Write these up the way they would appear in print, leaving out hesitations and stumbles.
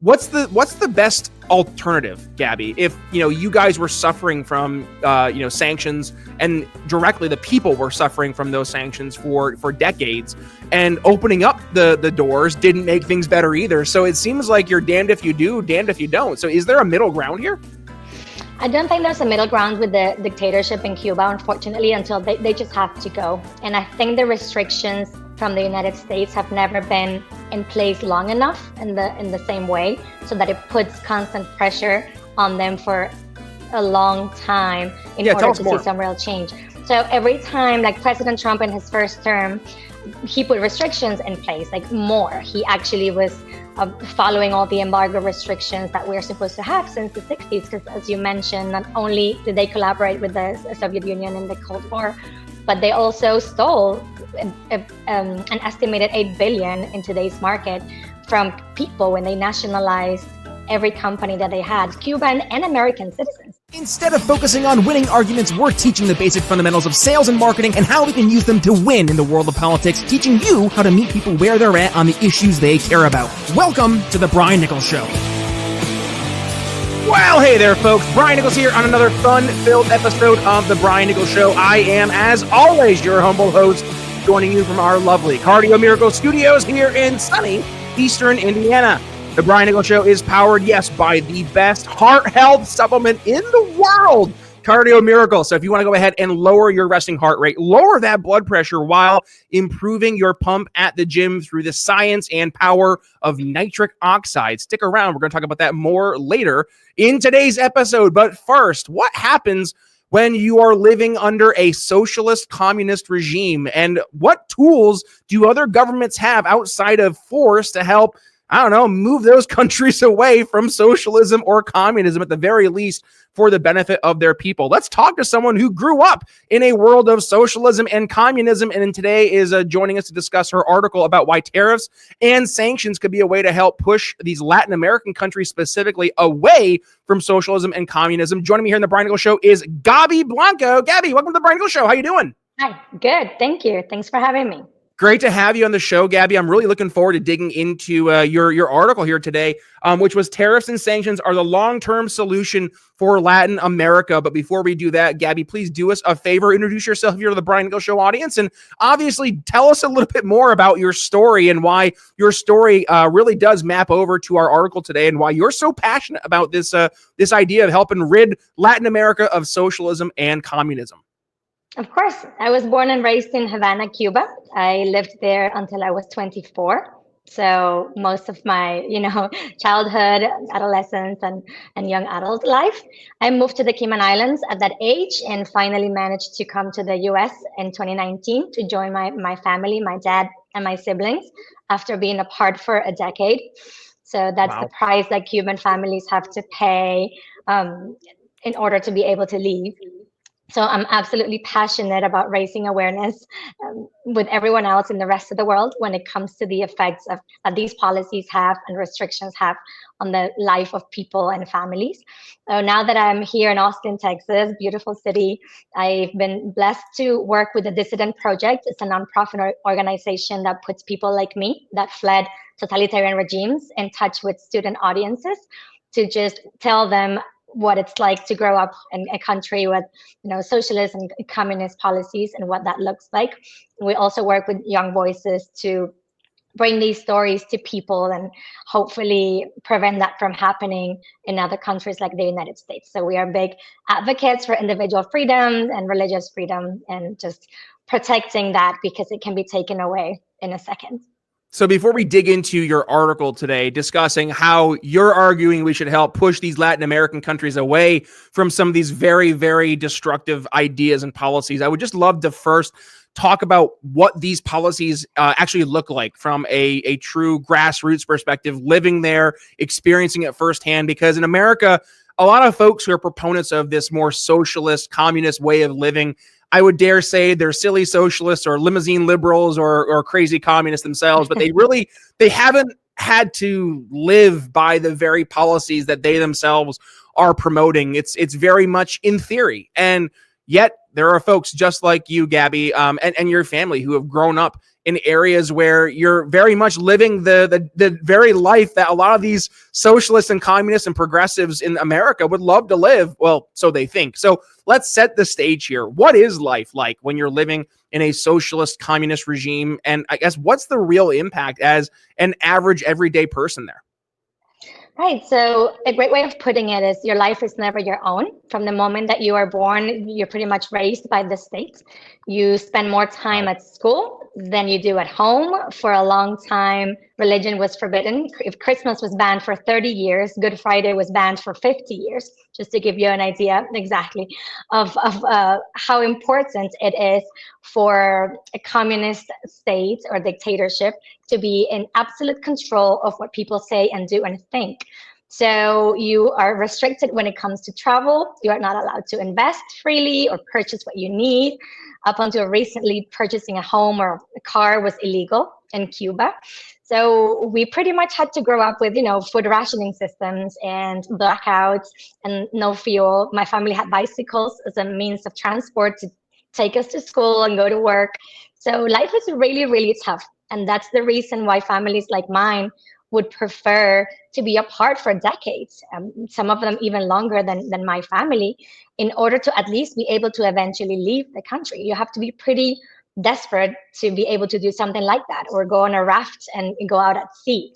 what's the best alternative, Gaby? If you guys were suffering from sanctions, and directly the people were suffering from those sanctions for decades, and opening up the doors didn't make things better either. So it seems like you're damned if you do, damned if you don't. So is there a middle ground here? I don't think there's a middle ground with the dictatorship in Cuba, unfortunately, until they just have to go. And I think the restrictions from the United States have never been in place long enough in the same way, so that it puts constant pressure on them for a long time in order to see some real change. So every time, like President Trump in his first term, he put restrictions in place, like more. He actually was following all the embargo restrictions that we're supposed to have since the 60s, because as you mentioned, not only did they collaborate with the Soviet Union in the Cold War, but they also stole an estimated 8 billion in today's market from people when they nationalized every company that they had, Cuban and American citizens. Instead of focusing on winning arguments, we're teaching the basic fundamentals of sales and marketing and how we can use them to win in the world of politics, teaching you how to meet people where they're at on the issues they care about. Welcome to the Brian Nichols Show. Well, hey there, folks. Brian Nichols here on another fun-filled episode of the Brian Nichols Show. I am, as always, your humble host, joining you from our lovely Cardio Miracle Studios here in sunny Eastern Indiana. The Brian Nichols Show is powered, yes, by the best heart health supplement in the world, Cardio Miracle. So if you want to go ahead and lower your resting heart rate, lower that blood pressure while improving your pump at the gym through the science and power of nitric oxide. Stick around. We're going to talk about that more later in today's episode. But first, what happens when you are living under a socialist communist regime? And what tools do other governments have outside of force to help, move those countries away from socialism or communism, at the very least, for the benefit of their people? Let's talk to someone who grew up in a world of socialism and communism, and today is joining us to discuss her article about why tariffs and sanctions could be a way to help push these Latin American countries specifically away from socialism and communism. Joining me here in the Brian Nichols Show is Gaby Blanco. Gaby, welcome to the Brian Nichols Show. How you doing? Hi, good. Thank you. Thanks for having me. Great to have you on the show, Gaby. I'm really looking forward to digging into your article here today, which was Tariffs and Sanctions Are the Long-Term Solution for Latin America. But before we do that, Gaby, please do us a favor. Introduce yourself here to the Brian Nichols Show audience, and obviously tell us a little bit more about your story and why your story really does map over to our article today, and why you're so passionate about this idea of helping rid Latin America of socialism and communism. Of course. I was born and raised in Havana, Cuba. I lived there until I was 24. So most of my, childhood, adolescence, and young adult life. I moved to the Cayman Islands at that age and finally managed to come to the US in 2019 to join my family, my dad and my siblings, after being apart for a decade. So that's the price that Cuban families have to pay in order to be able to leave. So I'm absolutely passionate about raising awareness with everyone else in the rest of the world when it comes to the effects that these policies have and restrictions have on the life of people and families. So now that I'm here in Austin, Texas, beautiful city, I've been blessed to work with the Dissident Project. It's a nonprofit organization that puts people like me that fled totalitarian regimes in touch with student audiences to just tell them what it's like to grow up in a country with, socialist and communist policies and what that looks like. We also work with young voices to bring these stories to people and hopefully prevent that from happening in other countries like the United States. So we are big advocates for individual freedom and religious freedom, and just protecting that because it can be taken away in a second. So before we dig into your article today, discussing how you're arguing we should help push these Latin American countries away from some of these very, very destructive ideas and policies, I would just love to first talk about what these policies actually look like from a true grassroots perspective, living there, experiencing it firsthand. Because in America, a lot of folks who are proponents of this more socialist, communist way of living, I would dare say they're silly socialists or limousine liberals or crazy communists themselves, but they haven't had to live by the very policies that they themselves are promoting. It's very much in theory. And yet there are folks just like you, Gaby, and your family who have grown up in areas where you're very much living the very life that a lot of these socialists and communists and progressives in America would love to live. Well, so they think. So let's set the stage here. What is life like when you're living in a socialist communist regime? And I guess what's the real impact as an average everyday person there? Right. So a great way of putting it is your life is never your own. From the moment that you are born, you're pretty much raised by the state. You spend more time at school than you do at home. For a long time, religion was forbidden. If Christmas was banned for 30 years, Good Friday was banned for 50 years, just to give you an idea exactly of how important it is for a communist state or dictatorship to be in absolute control of what people say and do and think. So you are restricted when it comes to travel. You are not allowed to invest freely or purchase what you need. Up until recently, purchasing a home or a car was illegal in Cuba. So we pretty much had to grow up with, food rationing systems and blackouts and no fuel. My family had bicycles as a means of transport to take us to school and go to work. So life is really, really tough. And that's the reason why families like mine would prefer to be apart for decades, some of them even longer than my family, in order to at least be able to eventually leave the country. You have to be pretty desperate to be able to do something like that, or go on a raft and go out at sea.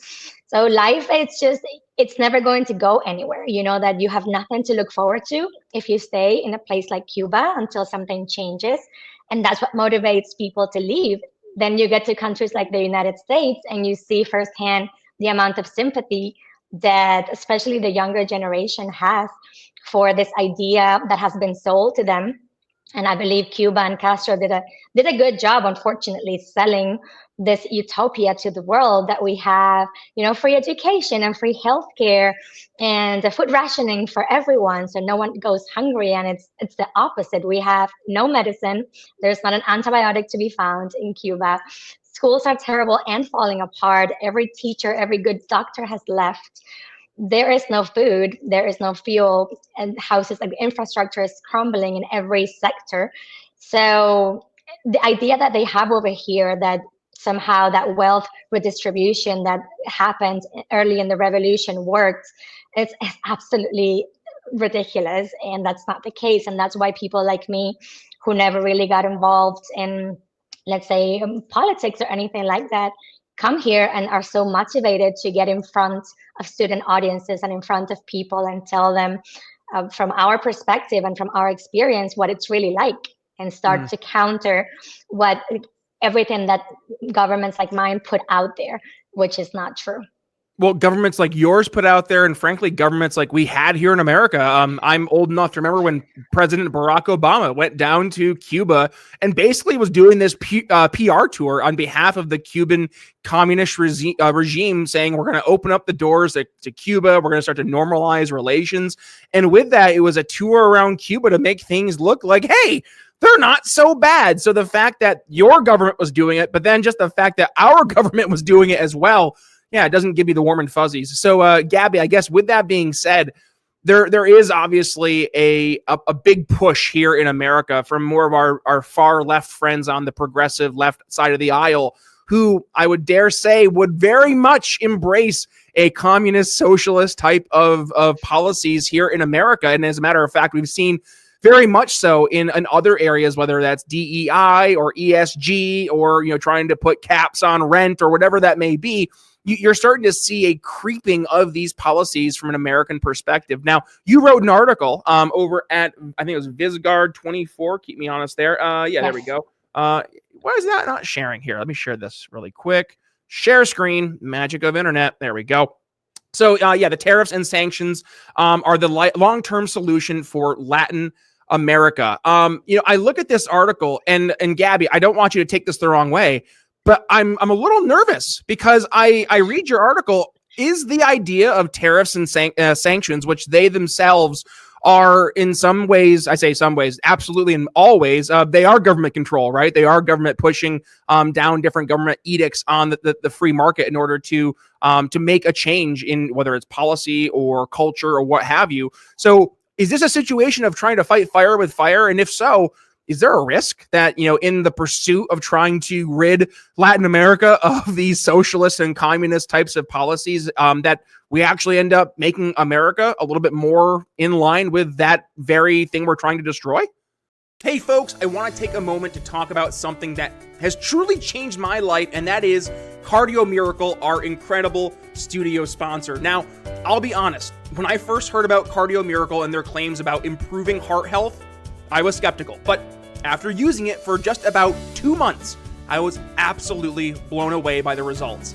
So life, it's never going to go anywhere. You know that you have nothing to look forward to if you stay in a place like Cuba until something changes. And that's what motivates people to leave. Then you get to countries like the United States and you see firsthand the amount of sympathy that especially the younger generation has for this idea that has been sold to them. And I believe Cuba and Castro did a good job, unfortunately, selling this utopia to the world that we have, free education and free healthcare and food rationing for everyone, so no one goes hungry. And it's the opposite. We have no medicine. There's not an antibiotic to be found in Cuba. Schools are terrible and falling apart. Every teacher, every good doctor has left. There is no food, there is no fuel, and houses, like the infrastructure is crumbling in every sector. So the idea that they have over here that somehow that wealth redistribution that happened early in the revolution worked, it's absolutely ridiculous. And that's not the case. And that's why people like me, who never really got involved in, let's say, politics or anything like that, come here and are so motivated to get in front of student audiences and in front of people and tell them from our perspective and from our experience what it's really like, and start to counter what everything that governments like mine put out there, which is not true. Well, governments like yours put out there, and frankly, governments like we had here in America. I'm old enough to remember when President Barack Obama went down to Cuba and basically was doing this PR tour on behalf of the Cuban communist regime, saying we're going to open up the doors to Cuba. We're going to start to normalize relations. And with that, it was a tour around Cuba to make things look like, hey, they're not so bad. So the fact that your government was doing it, but then just the fact that our government was doing it as well, yeah, it doesn't give you the warm and fuzzies. So, Gaby, I guess with that being said, there is obviously a big push here in America from more of our far left friends on the progressive left side of the aisle, who I would dare say would very much embrace a communist socialist type of policies here in America. And as a matter of fact, we've seen very much so in other areas, whether that's DEI or ESG or, trying to put caps on rent or whatever that may be. You're starting to see a creeping of these policies from an American perspective. Now, you wrote an article over at, I think it was Visgard 24. Keep me honest there. Yes. There we go. Why is that not sharing here? Let me share this really quick. Share screen, magic of internet. There we go. So, the tariffs and sanctions are the long-term solution for Latin America. I look at this article and Gaby, I don't want you to take this the wrong way, but I'm a little nervous because I read your article. Is the idea of tariffs and sanctions, which they themselves are in some ways, I say some ways, absolutely in all ways, they are government control, right? They are government pushing down different government edicts on the free market in order to make a change in whether it's policy or culture or what have you. So is this a situation of trying to fight fire with fire? And if so, is there a risk that, in the pursuit of trying to rid Latin America of these socialist and communist types of policies, that we actually end up making America a little bit more in line with that very thing we're trying to destroy? Hey folks, I want to take a moment to talk about something that has truly changed my life, and that is Cardio Miracle, our incredible studio sponsor. Now, I'll be honest, when I first heard about Cardio Miracle and their claims about improving heart health, I was skeptical. But after using it for just about 2 months, I was absolutely blown away by the results.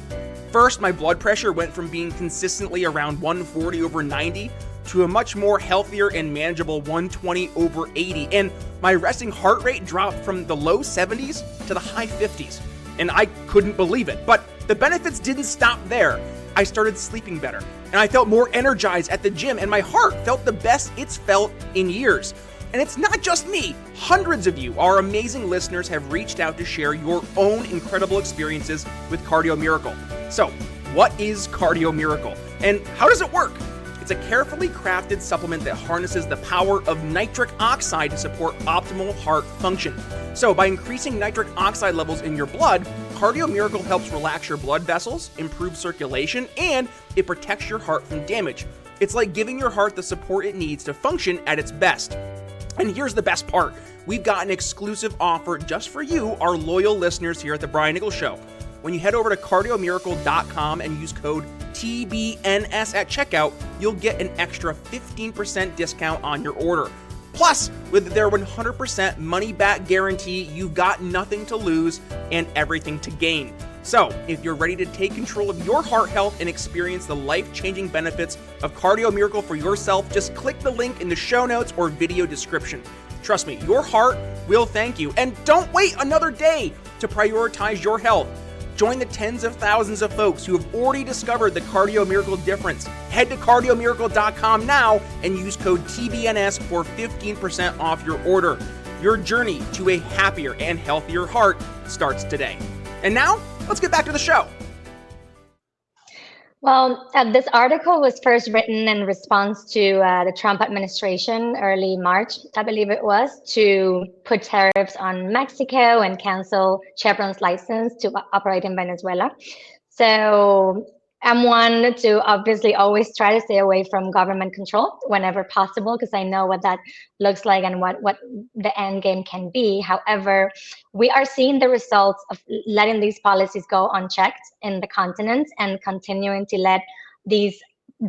First, my blood pressure went from being consistently around 140/90 to a much more healthier and manageable 120/80. And my resting heart rate dropped from the low 70s to the high 50s. And I couldn't believe it. But the benefits didn't stop there. I started sleeping better, and I felt more energized at the gym, and my heart felt the best it's felt in years. And it's not just me. Hundreds of you, our amazing listeners, have reached out to share your own incredible experiences with Cardio Miracle. So, what is Cardio Miracle, and how does it work? It's a carefully crafted supplement that harnesses the power of nitric oxide to support optimal heart function. So by increasing nitric oxide levels in your blood, Cardio Miracle helps relax your blood vessels, improve circulation, and it protects your heart from damage. It's like giving your heart the support it needs to function at its best. And here's the best part. We've got an exclusive offer just for you, our loyal listeners here at the Brian Nichols Show. When you head over to cardiomiracle.com and use code TBNS at checkout, you'll get an extra 15% discount on your order. Plus, with their 100% money-back guarantee, you've got nothing to lose and everything to gain. So, if you're ready to take control of your heart health and experience the life-changing benefits of Cardio Miracle for yourself, just click the link in the show notes or video description. Trust me, your heart will thank you. And don't wait another day to prioritize your health. Join the tens of thousands of folks who have already discovered the Cardio Miracle difference. Head to cardiomiracle.com now and use code TBNS for 15% off your order. Your journey to a happier and healthier heart starts today. And now, let's get back to the show. Well, this article was first written in response to the Trump administration, early March, I believe it was, to put tariffs on Mexico and cancel Chevron's license to operate in Venezuela. So I'm one to obviously always try to stay away from government control whenever possible, because I know what that looks like and what the end game can be. However, we are seeing the results of letting these policies go unchecked in the continent and continuing to let these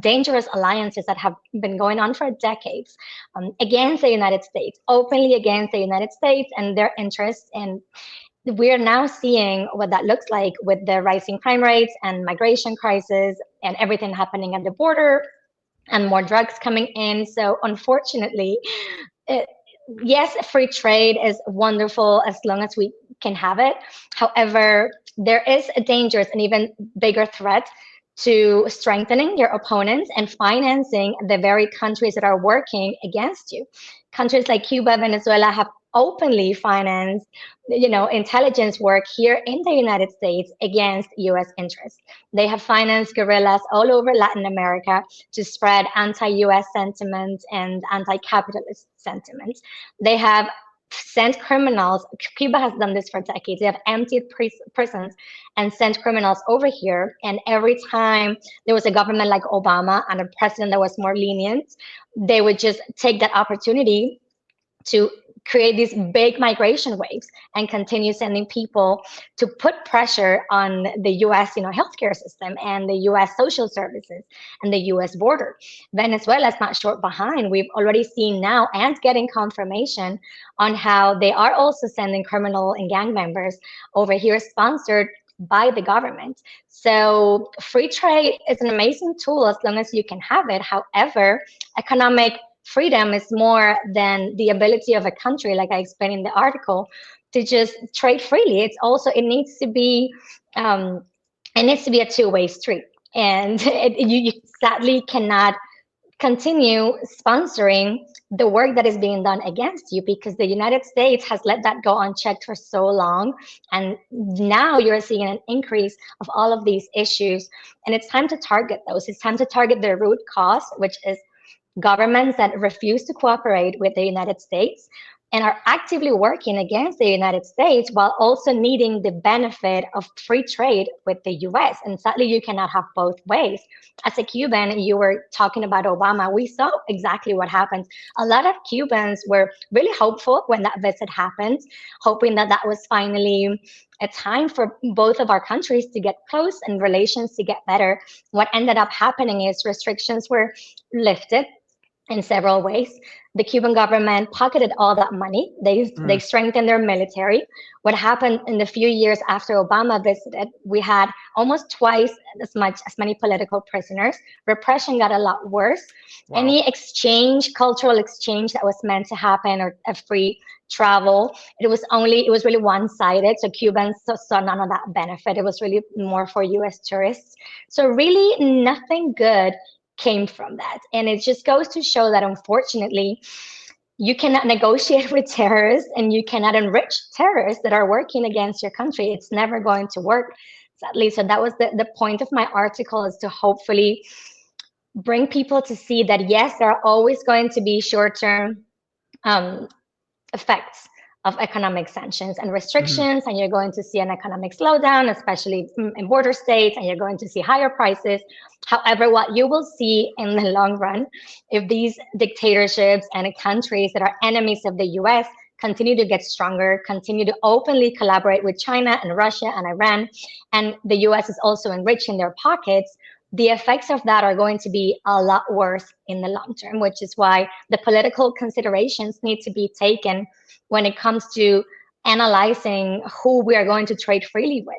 dangerous alliances that have been going on for decades against the United States, openly against the United States and their interests. And we're now seeing what that looks like with the rising crime rates and migration crisis and everything happening at the border and more drugs coming in. So unfortunately, yes, free trade is wonderful as long as we can have it. However, there is a dangerous and even bigger threat to strengthening your opponents and financing the very countries that are working against you. Countries like Cuba, Venezuela have openly financed, intelligence work here in the United States against U.S. interests. They have financed guerrillas all over Latin America to spread anti-U.S. sentiment and anti-capitalist sentiment. They have sent criminals. Cuba has done this for decades. They have emptied prisons and sent criminals over here. And every time there was a government like Obama and a president that was more lenient, they would just take that opportunity to create these big migration waves and continue sending people to put pressure on the U.S. healthcare system and the U.S. social services and the U.S. border. Venezuela is not short behind. We've already seen now and getting confirmation on how they are also sending criminal and gang members over here sponsored by the government. So free trade is an amazing tool as long as you can have it. However, economic freedom is more than the ability of a country, like I explained in the article, to just trade freely. It needs to be a two-way street. And you sadly cannot continue sponsoring the work that is being done against you, because the United States has let that go unchecked for so long. And now you're seeing an increase of all of these issues. And it's time to target those. It's time to target the root cause, which is governments that refuse to cooperate with the United States, and are actively working against the United States while also needing the benefit of free trade with the US. And sadly, you cannot have both ways. As a Cuban, you were talking about Obama. We saw exactly what happened. A lot of Cubans were really hopeful when that visit happened, hoping that that was finally a time for both of our countries to get close and relations to get better. What ended up happening is restrictions were lifted in several ways. The Cuban government pocketed all that money. They strengthened their military. What happened in the few years after Obama visited, we had almost twice as many political prisoners. Repression got a lot worse. Wow. Any exchange, cultural exchange that was meant to happen, or a free travel, it was really one-sided. So Cubans saw none of that benefit. It was really more for US tourists. So really nothing good came from that. And it just goes to show that, unfortunately, you cannot negotiate with terrorists and you cannot enrich terrorists that are working against your country. It's never going to work, sadly. So that was the point of my article, is to hopefully bring people to see that, yes, there are always going to be short-term effects of economic sanctions and restrictions, and you're going to see an economic slowdown, especially in border states, and you're going to see higher prices. However, what you will see in the long run, if these dictatorships and countries that are enemies of the US continue to get stronger, continue to openly collaborate with China and Russia and Iran, and the US is also enriching their pockets, the effects of that are going to be a lot worse in the long term, which is why the political considerations need to be taken when it comes to analyzing who we are going to trade freely with.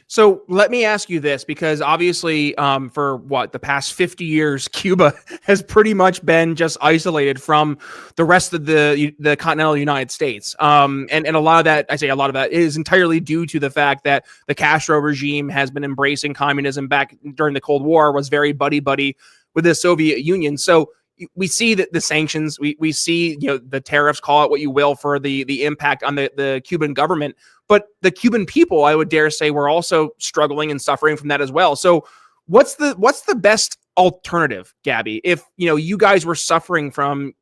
So let me ask you this, because obviously for the past 50 years, Cuba has pretty much been just isolated from the rest of the continental United States. And a lot of that, I say a lot of that, is entirely due to the fact that the Castro regime has been embracing communism back during the Cold War, was very buddy-buddy with the Soviet Union. So we see that the sanctions, we see, the tariffs, call it what you will, for the impact on the Cuban government. But the Cuban people, I would dare say, were also struggling and suffering from that as well. So what's the best alternative, Gaby, if you guys were suffering from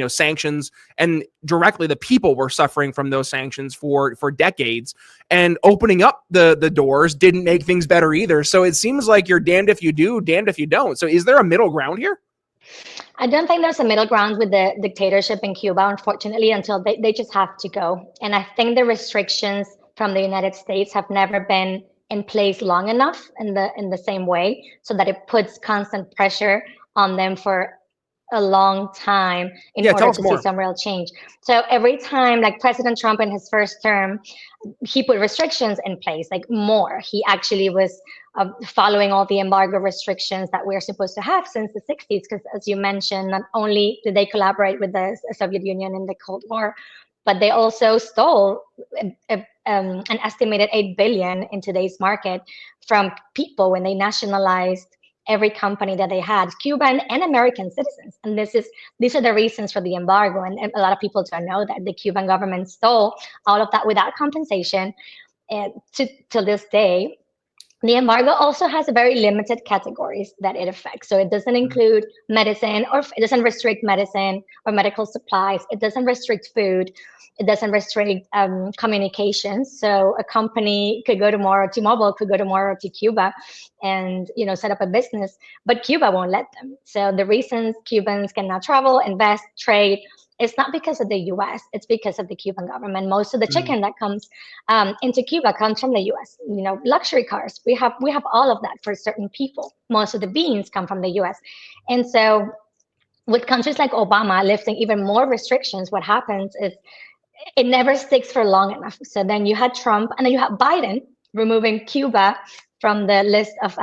sanctions, and directly the people were suffering from those sanctions for decades, and opening up the doors didn't make things better either? So it seems like you're damned if you do, damned if you don't. So is there a middle ground here? I don't think there's a middle ground with the dictatorship in Cuba, unfortunately, until they just have to go. And I think the restrictions from the United States have never been in place long enough in the same way, so that it puts constant pressure on them for a long time in order to see some real change. So every time, like President Trump in his first term, he put restrictions in place, like more. He actually was following all the embargo restrictions that we're supposed to have since the 60s, because as you mentioned, not only did they collaborate with the Soviet Union in the Cold War, but they also stole an estimated 8 billion in today's market from people when they nationalized every company that they had, Cuban and American citizens. And these are the reasons for the embargo. And a lot of people don't know that the Cuban government stole all of that without compensation. And to this day, the embargo also has very limited categories that it affects. So it doesn't include medicine, or it doesn't restrict medicine or medical supplies. It doesn't restrict food. It doesn't restrict communications. So a company could go tomorrow, T-Mobile could go tomorrow to Cuba and set up a business, but Cuba won't let them. So the reasons Cubans cannot travel, invest, trade, it's not because of the US, it's because of the Cuban government. Most of the chicken that comes into Cuba comes from the US. Luxury cars, we have all of that for certain people. Most of the beans come from the US. And so with countries like Obama lifting even more restrictions, what happens is it never sticks for long enough. So then you had Trump, and then you had Biden removing Cuba from the list of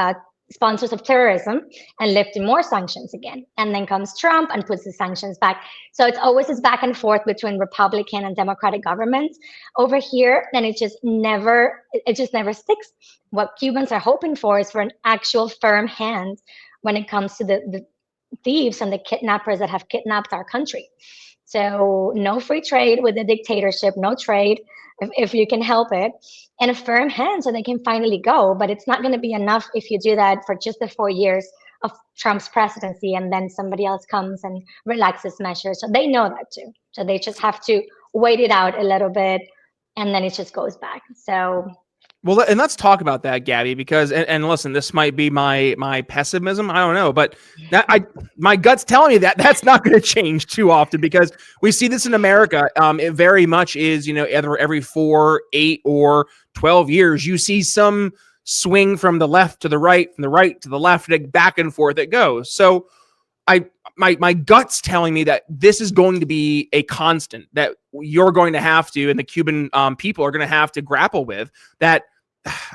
sponsors of terrorism and lifting more sanctions again. And then comes Trump and puts the sanctions back. So it's always this back and forth between Republican and Democratic governments over here. And it just never sticks. What Cubans are hoping for is for an actual firm hand when it comes to the thieves and the kidnappers that have kidnapped our country. So no free trade with the dictatorship, no trade if you can help it, and a firm hand so they can finally go. But it's not going to be enough if you do that for just the 4 years of Trump's presidency, and then somebody else comes and relaxes measures. So they know that too. So they just have to wait it out a little bit, and then it just goes back. So. Well, and let's talk about that, Gaby, because and listen, this might be my pessimism. I don't know, but my gut's telling me that that's not going to change too often, because we see this in America. It very much is, either every 4, 8, or 12 years, you see some swing from the left to the right, from the right to the left, back and forth it goes. So my gut's telling me that this is going to be a constant that you're going to have to, and the Cuban people are going to have to grapple with, that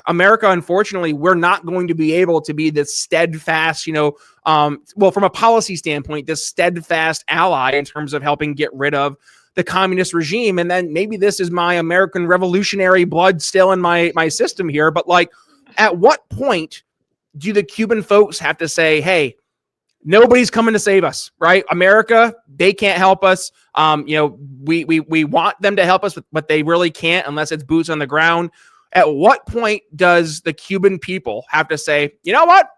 America, unfortunately, we're not going to be able to be this steadfast, well, from a policy standpoint, this steadfast ally in terms of helping get rid of the communist regime. And then maybe this is my American revolutionary blood still in my system here, but like, at what point do the Cuban folks have to say, hey, nobody's coming to save us, right? America, they can't help us. We want them to help us, but they really can't unless it's boots on the ground. At what point does the Cuban people have to say, you know what,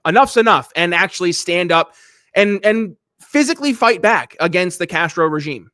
enough's enough, and actually stand up and physically fight back against the Castro regime?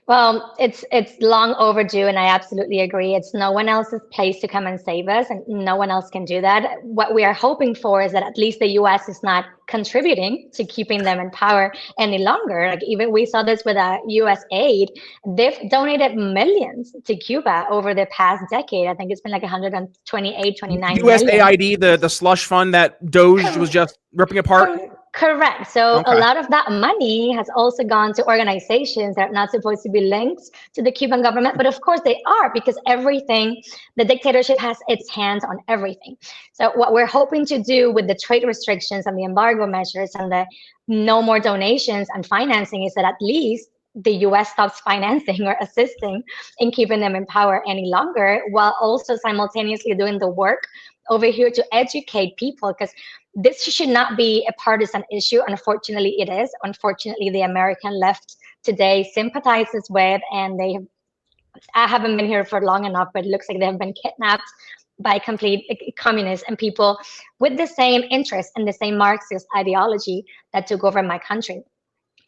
Well, it's long overdue, and I absolutely agree. It's no one else's place to come and save us, and no one else can do that. What we are hoping for is that at least the U.S. is not contributing to keeping them in power any longer. Like, even we saw this with U.S. aid. They've donated millions to Cuba over the past decade. I think it's been like 128, 29 USAID, the slush fund that Doge was just ripping apart. Correct. So a lot of that money has also gone to organizations that are not supposed to be linked to the Cuban government. But of course they are, because everything, the dictatorship has its hands on everything. So what we're hoping to do with the trade restrictions and the embargo measures and the no more donations and financing is that at least the U.S. stops financing or assisting in keeping them in power any longer, while also simultaneously doing the work over here to educate people, because this should not be a partisan issue. Unfortunately, it is. Unfortunately, the American left today sympathizes with, and I haven't been here for long enough, but it looks like they have been kidnapped by complete communists and people with the same interests and the same Marxist ideology that took over my country.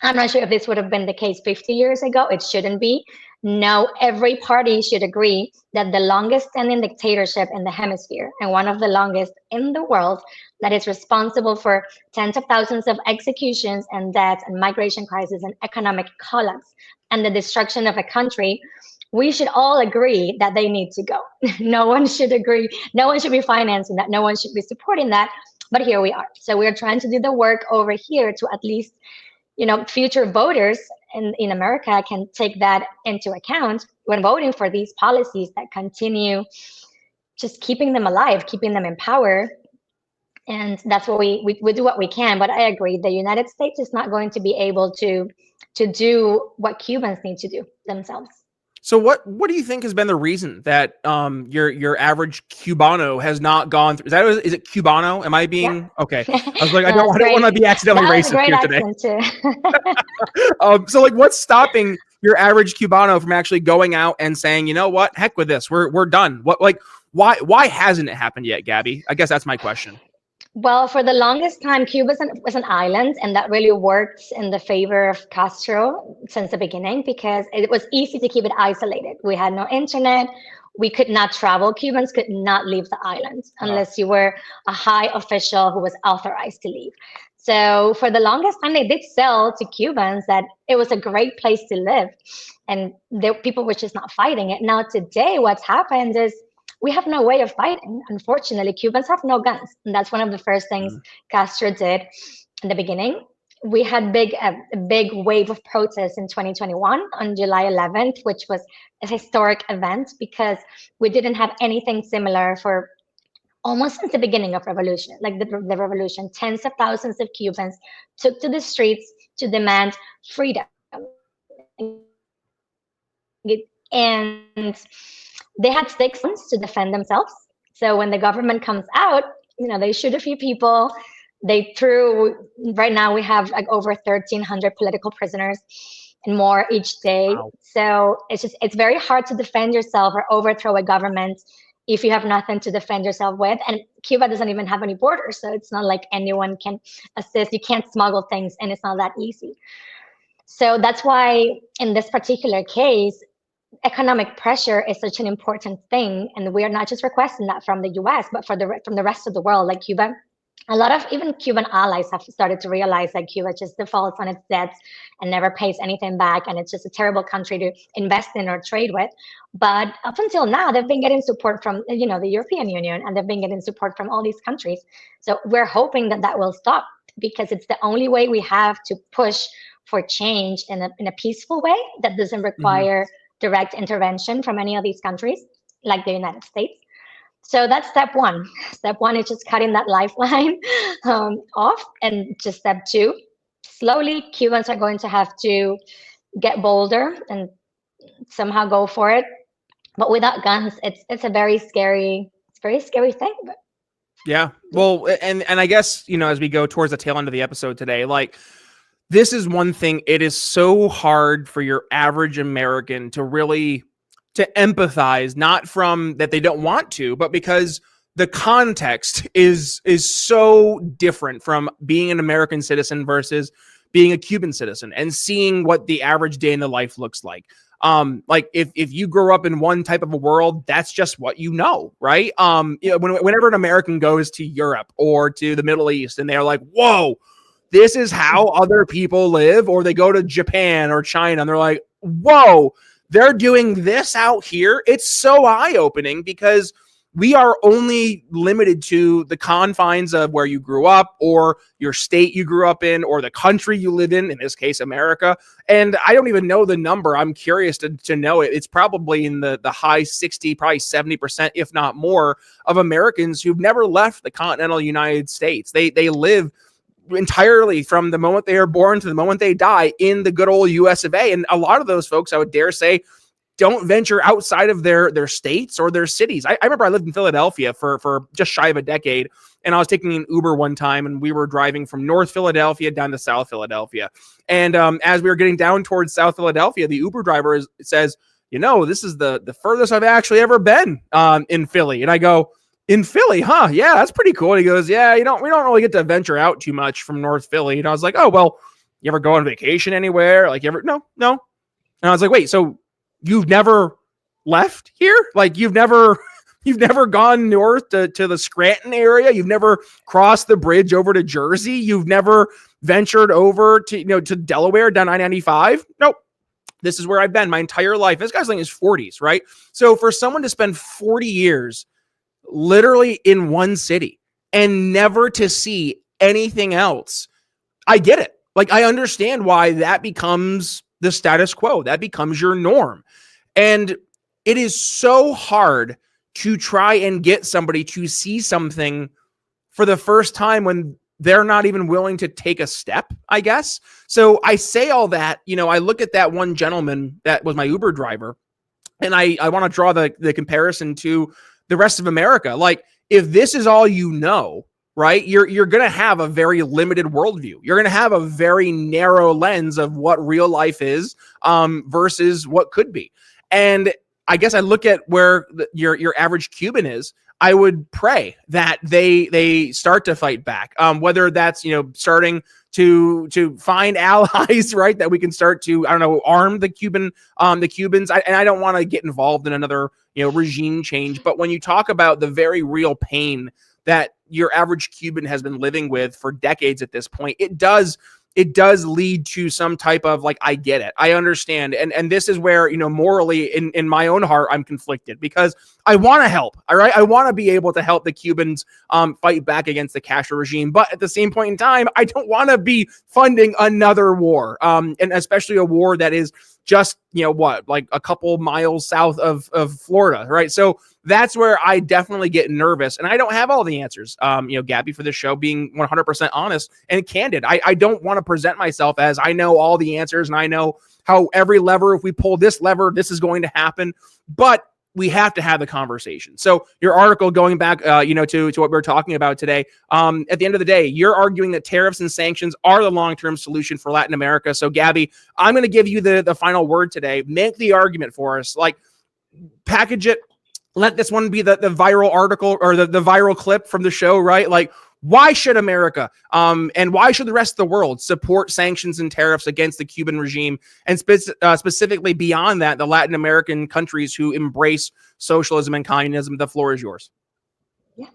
I'm not sure if this would have been the case 50 years ago. It shouldn't be. No, every party should agree that the longest standing dictatorship in the hemisphere, and one of the longest in the world, that is responsible for tens of thousands of executions and deaths and migration crisis and economic collapse and the destruction of a country, we should all agree that they need to go. No one should agree. No one should be financing that. No one should be supporting that. But here we are. So we're trying to do the work over here to at least, future voters in America can take that into account when voting for these policies that continue just keeping them alive, keeping them in power. And that's what we do what we can. But I agree, the United States is not going to be able to do what Cubans need to do themselves. So what do you think has been the reason that your average Cubano has not gone through? Is it Cubano? Am I being okay? I was like, I don't want to be accidentally racist here today. So like, what's stopping your average Cubano from actually going out and saying, you know what, heck with this, we're done? Why hasn't it happened yet, Gaby? I guess that's my question. Well, for the longest time, Cuba was an island, and that really worked in the favor of Castro since the beginning, because it was easy to keep it isolated. We had no internet. We could not travel. Cubans could not leave the island unless you were a high official who was authorized to leave. So for the longest time, they did sell to Cubans that it was a great place to live, and people were just not fighting it. Now, today, what's happened is we have no way of fighting. Unfortunately, Cubans have no guns. And that's one of the first things Castro did in the beginning. We had a big wave of protests in 2021 on July 11th, which was a historic event because we didn't have anything similar for almost since the beginning of revolution, like the revolution. Tens of thousands of Cubans took to the streets to demand freedom. And they had 6 months to defend themselves. So when the government comes out, they shoot a few people. Right now we have like over 1,300 political prisoners and more each day. Wow. So it's very hard to defend yourself or overthrow a government if you have nothing to defend yourself with. And Cuba doesn't even have any borders. So it's not like anyone can assist. You can't smuggle things, and it's not that easy. So that's why in this particular case, economic pressure is such an important thing, and we are not just requesting that from the US, but from the rest of the world. Like Cuba, a lot of even Cuban allies have started to realize that Cuba just defaults on its debts and never pays anything back, and it's just a terrible country to invest in or trade with. But up until now, they've been getting support from the European Union, and they've been getting support from all these countries. So we're hoping that will stop, because it's the only way we have to push for change in a peaceful way that doesn't require direct intervention from any of these countries, like the United States. So that's step one. Step one is just cutting that lifeline off. And just step two, slowly Cubans are going to have to get bolder and somehow go for it. But without guns, it's a very scary thing. But yeah. Well, and I guess, as we go towards the tail end of the episode today, like, this is one thing. It is so hard for your average American to really empathize, not from that they don't want to, but because the context is so different from being an American citizen versus being a Cuban citizen, and seeing what the average day in the life looks like. Like if you grow up in one type of a world, that's just what right? Whenever an American goes to Europe or to the Middle East and they're like, whoa, this is how other people live, or they go to Japan or China and they're like, whoa, they're doing this out here. It's so eye-opening, because we are only limited to the confines of where you grew up, or your state you grew up in, or the country you live in this case, America. And I don't even know the number. I'm curious to know it. It's probably in the high 60, probably 70%, if not more, of Americans who've never left the continental United States. They live entirely from the moment they are born to the moment they die in the good old US of A. And a lot of those folks, I would dare say, don't venture outside of their states or their cities. I remember I lived in Philadelphia for just shy of a decade, and I was taking an Uber one time, and we were driving from North Philadelphia down to South Philadelphia. And as we were getting down towards South Philadelphia, the Uber driver says, this is the furthest I've actually ever been in Philly. And I go, in Philly, huh? Yeah, that's pretty cool. And he goes, yeah, we don't really get to venture out too much from North Philly. And I was like, oh, well, you ever go on vacation anywhere? Like, no. And I was like, wait, so you've never left here? Like, you've never gone north to the Scranton area? You've never crossed the bridge over to Jersey? You've never ventured over to Delaware down I-95? Nope. This is where I've been my entire life. This guy's in his 40s, right? So for someone to spend 40 years literally in one city and never to see anything else, I get it. Like, I understand why that becomes the status quo. That becomes your norm. And it is so hard to try and get somebody to see something for the first time when they're not even willing to take a step, I guess. So I say all that, I look at that one gentleman that was my Uber driver, and I want to draw the comparison to the rest of America. Like, if this is all right, you're going to have a very limited worldview. You're going to have a very narrow lens of what real life is versus what could be. And I guess I look at where your average Cuban is. I would pray that they start to fight back, whether that's starting to find allies, right, that we can start to, arm the Cubans. I don't want to get involved in another regime change, but when you talk about the very real pain that your average Cuban has been living with for decades at this point, it does lead to some type of, like, I get it, I understand. And this is where, morally in my own heart, I'm conflicted, because I want to help. All right. I want to be able to help the Cubans fight back against the Castro regime. But at the same point in time, I don't want to be funding another war. And especially a war that is just, like a couple miles south of Florida. Right. So that's where I definitely get nervous, and I don't have all the answers. Gaby, for this show, being 100% honest and candid, I don't want to present myself as I know all the answers and I know how every lever, if we pull this lever, this is going to happen. But we have to have the conversation. So your article, going back, to what we're talking about today, at the end of the day, you're arguing that tariffs and sanctions are the long-term solution for Latin America. So Gaby, I'm going to give you the final word today. Make the argument for us, like, package it. Let this one be the viral article or the viral clip from the show, right? Like, Why should America and why should the rest of the world support sanctions and tariffs against the Cuban regime, and specifically beyond that, the Latin American countries who embrace socialism and communism? The floor is yours. Yeah,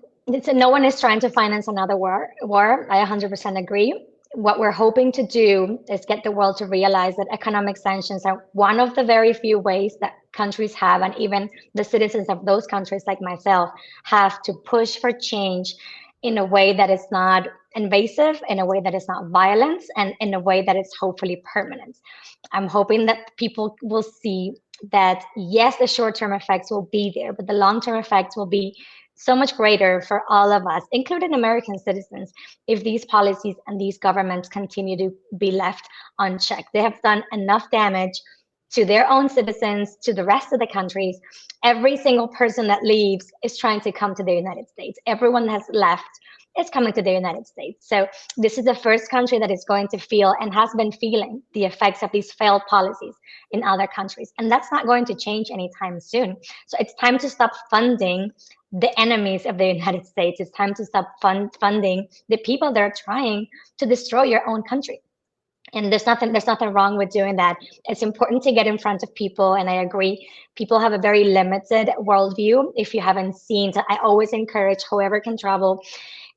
no one is trying to finance another war. I 100% agree. What we're hoping to do is get the world to realize that economic sanctions are one of the very few ways that countries have, and even the citizens of those countries like myself have, to push for change in a way that is not invasive, in a way that is not violent, and in a way that is hopefully permanent. I'm hoping that people will see that, yes, the short-term effects will be there, but the long-term effects will be so much greater for all of us, including American citizens, if these policies and these governments continue to be left unchecked. They have done enough damage to their own citizens, to the rest of the countries. Every single person that leaves is trying to come to the United States. Everyone has left is coming to the United States. So this is the first country that is going to feel, and has been feeling, the effects of these failed policies in other countries. And that's not going to change anytime soon. So it's time to stop funding the enemies of the United States. It's time to stop funding the people that are trying to destroy your own country. And there's nothing wrong with doing that. It's important to get in front of people, and I agree, people have a very limited worldview. If you haven't seen, I always encourage whoever can travel,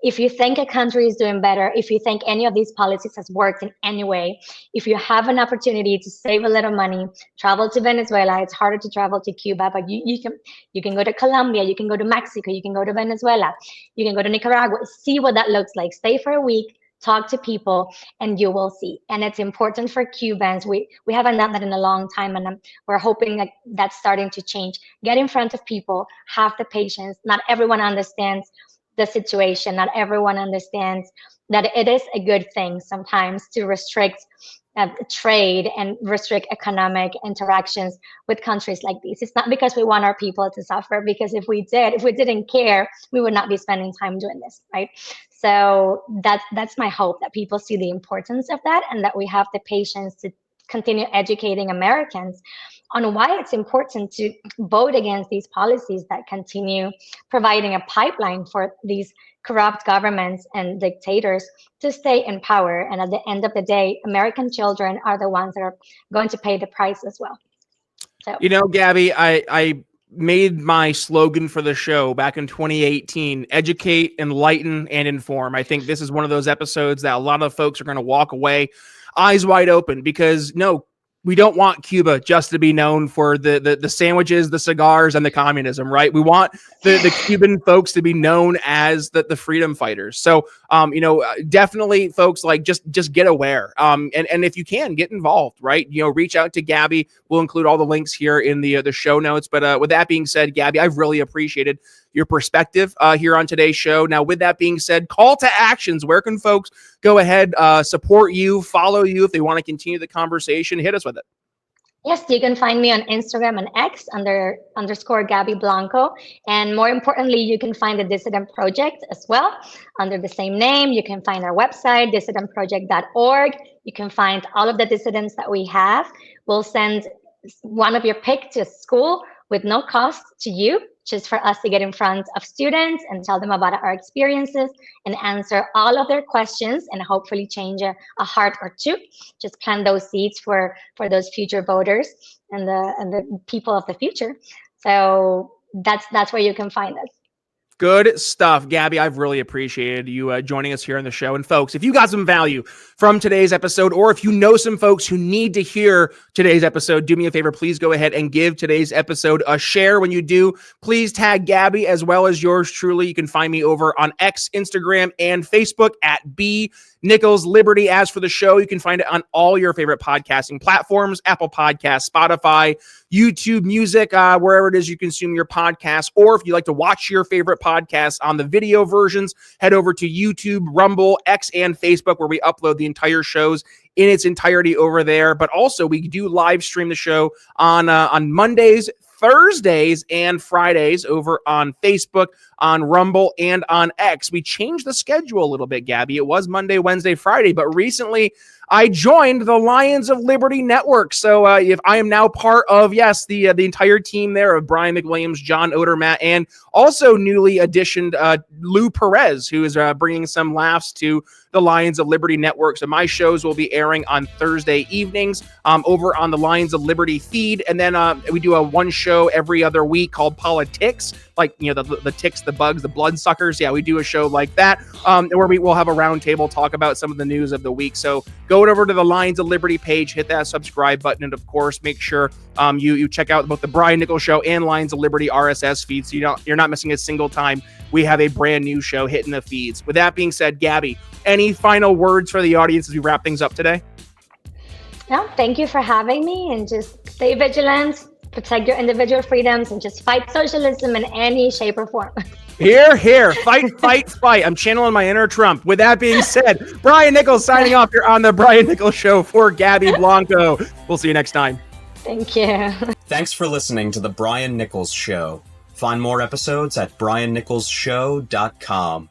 if you think a country is doing better, if you think any of these policies has worked in any way, if you have an opportunity to save a little money, travel to Venezuela. It's harder to travel to Cuba, but you can go to Colombia, you can go to Mexico, you can go to Venezuela, you can go to Nicaragua, see what that looks like. Stay for a week, talk to people, and you will see. And it's important for Cubans. We haven't done that in a long time, and we're hoping that that's starting to change. Get in front of people, have the patience. Not everyone understands the situation. Not everyone understands that it is a good thing sometimes to restrict trade and restrict economic interactions with countries like these. It's not because we want our people to suffer, because if we didn't care, we would not be spending time doing this, right? So that's my hope, that people see the importance of that, and that we have the patience to continue educating Americans on why it's important to vote against these policies that continue providing a pipeline for these corrupt governments and dictators to stay in power. And at the end of the day, American children are the ones that are going to pay the price as well. So, you know, Gaby, I made my slogan for the show back in 2018, educate, enlighten, and inform. I think this is one of those episodes that a lot of folks are going to walk away eyes wide open, because no, we don't want Cuba just to be known for the sandwiches, the cigars, and the communism, right? We want the Cuban folks to be known as the freedom fighters. So, definitely, folks, like just get aware. And if you can, get involved, right? Reach out to Gaby. We'll include all the links here in the show notes. But with that being said, Gaby, I've really appreciated your perspective here on today's show. Now, with that being said, call to actions. Where can folks go ahead, support you, follow you if they want to continue the conversation? Hit us with it. Yes, you can find me on Instagram and X _ Gaby Blanco. And more importantly, you can find the Dissident Project as well under the same name. You can find our website, dissidentproject.org. You can find all of the dissidents that we have. We'll send one of your pick to school with no cost to you, just for us to get in front of students and tell them about our experiences and answer all of their questions, and hopefully change a heart or two. Just plant those seeds for those future voters and the people of the future. So that's where you can find us. Good stuff, Gaby. I've really appreciated you joining us here on the show. And folks, if you got some value from today's episode, or if you know some folks who need to hear today's episode, do me a favor, please go ahead and give today's episode a share. When you do, please tag Gaby as well as yours truly. You can find me over on X, Instagram, and Facebook at B Nichols Liberty. As for the show, you can find it on all your favorite podcasting platforms: Apple Podcasts, Spotify, YouTube Music, wherever it is you consume your podcasts. Or if you like to watch your favorite podcasts on the video versions, head over to YouTube, Rumble, X, and Facebook, where we upload the entire shows in its entirety over there. But also, we do live stream the show on Mondays, Thursdays, and Fridays over on Facebook, on Rumble, and on X. We changed the schedule a little bit, Gaby. It was Monday, Wednesday, Friday, but recently I joined the Lions of Liberty Network. So if I am now part of, the entire team there of Brian McWilliams, John Odermatt, and also newly additioned Lou Perez, who is bringing some laughs to the Lions of Liberty Network. So my shows will be airing on Thursday evenings over on the Lions of Liberty feed. And then we do a one show every other week called Politics, like, the ticks, the bugs, the bloodsuckers. Yeah, we do a show like that where we will have a roundtable talk about some of the news of the week. So go over to the Lions of Liberty page, hit that subscribe button, and of course, make sure you check out both the Brian Nichols Show and Lions of Liberty RSS feeds, so you're not missing a single time we have a brand new show hitting the feeds. With that being said, Gaby, any final words for the audience as we wrap things up today? No, thank you for having me, and just stay vigilant, protect your individual freedoms, and just fight socialism in any shape or form. Here. Fight, fight, fight. I'm channeling my inner Trump. With that being said, Brian Nichols signing off here on the Brian Nichols Show for Gaby Blanco. We'll see you next time. Thank you. Thanks for listening to the Brian Nichols Show. Find more episodes at briannicholsshow.com.